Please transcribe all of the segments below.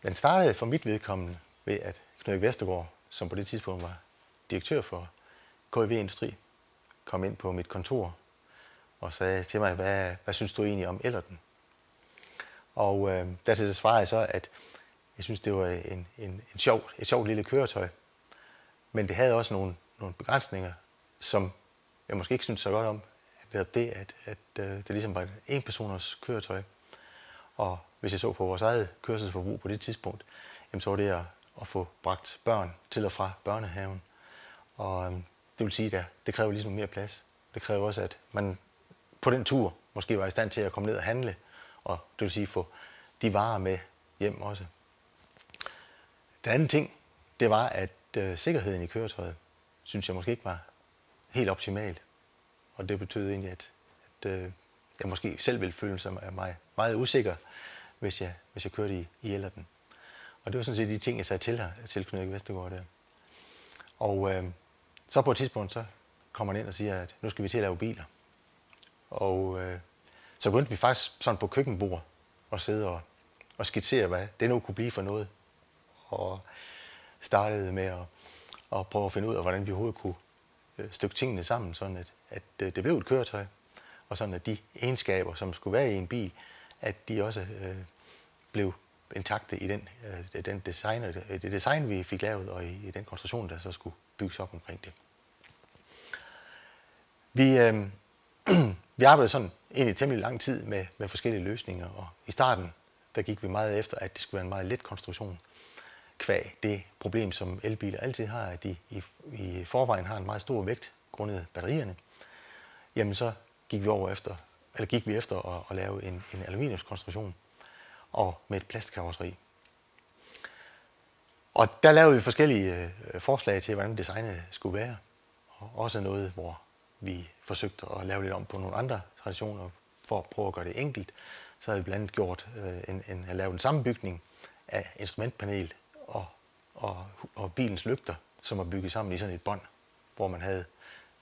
Den startede for mit vedkommende ved, at Knud Erik Vestergaard, som på det tidspunkt var direktør for KIV Industri, kom ind på mit kontor og sagde til mig, hvad synes du egentlig om Ellerten? Og dertil svarede jeg så, at jeg synes, det var et sjovt lille køretøj, men det havde også nogle begrænsninger, som jeg måske ikke synes så godt om. Det, at det ligesom var et enpersoners køretøj. Og hvis jeg så på vores eget kørselsforbrug på det tidspunkt, jamen så var det at få bragt børn til og fra børnehaven. Og det vil sige, at det kræver ligesom mere plads. Det kræver også, at man på den tur måske var i stand til at komme ned og handle, og det vil sige få de varer med hjem også. Den anden ting, det var, at sikkerheden i køretøjet, synes jeg måske ikke var helt optimal. Og det betød egentlig, at jeg måske selv ville føle mig meget usikker, hvis jeg kørte i Ellerten. Og det var sådan set de ting, jeg sagde til Knud Erik Vestergaard der. Og så på et tidspunkt, så kommer han ind og siger, at nu skal vi til at lave biler. Og så begyndte vi faktisk sådan på køkkenbord og sidde og skitsere, hvad det nu kunne blive for noget. Og startede med at prøve at finde ud af, hvordan vi overhovedet kunne stykke tingene sammen, sådan at det blev et køretøj. Og sådan at de egenskaber, som skulle være i en bil, at de også blev intakte i det design, vi fik lavet, og i den konstruktion, der så skulle bygges op omkring det. Vi arbejdede sådan egentlig temmelig lang tid med forskellige løsninger, og i starten, der gik vi meget efter, at det skulle være en meget let konstruktion. Kvæg det problem, som elbiler altid har, at de i forvejen har en meget stor vægt grundet batterierne. Jamen så gik vi efter at lave en aluminiumskonstruktion og med et plastkarosseri. Og der lavede vi forskellige forslag til, hvordan designet skulle være. Og også noget, hvor vi forsøgte at lave lidt om på nogle andre traditioner for at prøve at gøre det enkelt. Så havde vi blandt andet lavet en sammenbygning af instrumentpanel og bilens lygter, som var bygget sammen i sådan et bånd, hvor man havde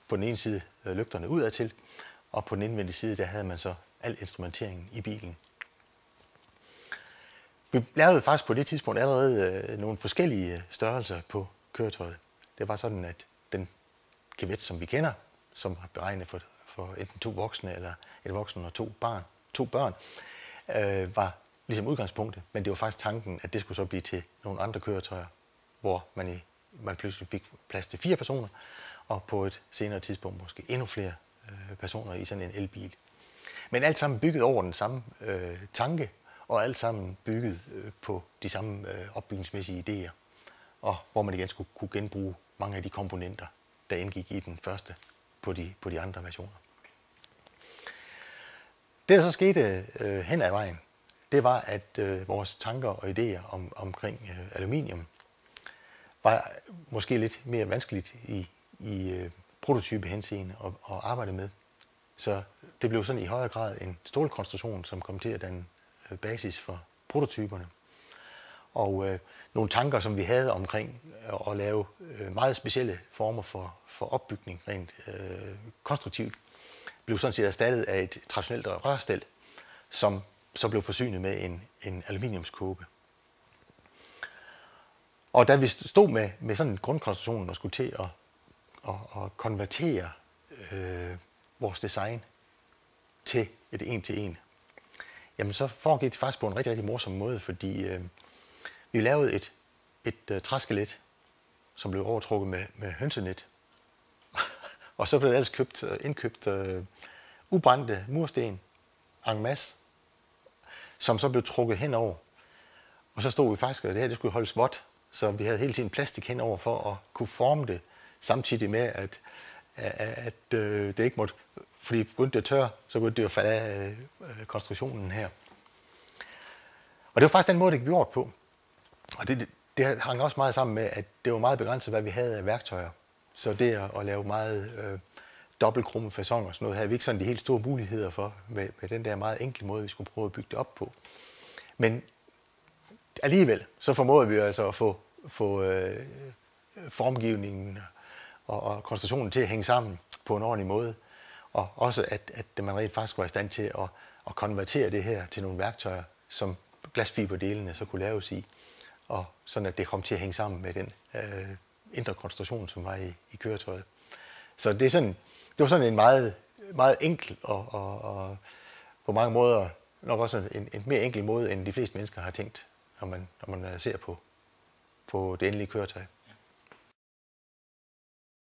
på den ene side lygterne udadtil, og på den indvendige side, der havde man så al instrumenteringen i bilen. Vi lavede faktisk på det tidspunkt allerede nogle forskellige størrelser på køretøjet. Det var sådan, at den Kevet, som vi kender, som er beregnet for enten 2 voksne eller et voksen og 2 børn, var ligesom udgangspunktet, men det var faktisk tanken, at det skulle så blive til nogle andre køretøjer, hvor man pludselig fik plads til 4 personer, og på et senere tidspunkt måske endnu flere personer i sådan en elbil. Men alt sammen bygget over den samme tanke, og alt sammen bygget på de samme opbygningsmæssige idéer, og hvor man igen skulle kunne genbruge mange af de komponenter, der indgik i den første på de andre versioner. Det, der så skete hen ad vejen, det var, at vores tanker og idéer omkring aluminium var måske lidt mere vanskeligt i prototype henseende at arbejde med. Så det blev sådan i højere grad en stålkonstruktion, som kom til at danne basis for prototyperne. Og nogle tanker, som vi havde omkring at lave meget specielle former for opbygning rent konstruktivt, blev sådan set erstattet af et traditionelt rørstel, som så blev forsynet med en aluminiumskåbe. Og da vi stod med sådan en grundkonstruktion og skulle til at konvertere vores design til et en-til-en, jamen så foregik det faktisk på en rigtig, rigtig morsom måde, fordi vi lavede et træskelet, som blev overtrukket med hønsenet. Og så blev det ellers indkøbt ubrændte mursten en masse, som så blev trukket henover. Og så stod vi faktisk, at det her det skulle holdes vådt, så vi havde hele tiden plastik henover for at kunne forme det, samtidig med, at det ikke måtte, fordi begyndte det at tørre, så begyndte det at falde af konstruktionen her. Og det var faktisk den måde, det blev gjort på. Og det hang også meget sammen med, at det var meget begrænset, hvad vi havde af værktøjer. Så det at lave meget dobbeltkrumme façon og sådan noget, havde vi ikke sådan de helt store muligheder for, med den der meget enkle måde, vi skulle prøve at bygge det op på. Men alligevel, så formåede vi altså at få formgivningen og konstruktionen til at hænge sammen på en ordentlig måde. Og også, at man rent faktisk var i stand til at konvertere det her til nogle værktøjer, som glasfiberdelene så kunne laves i, og sådan at det kom til at hænge sammen med den indre konstruktion, som var i køretøjet. Så det var sådan en meget, meget enkel og på mange måder nok også en mere enkel måde, end de fleste mennesker har tænkt, når man ser på det endelige køretøj.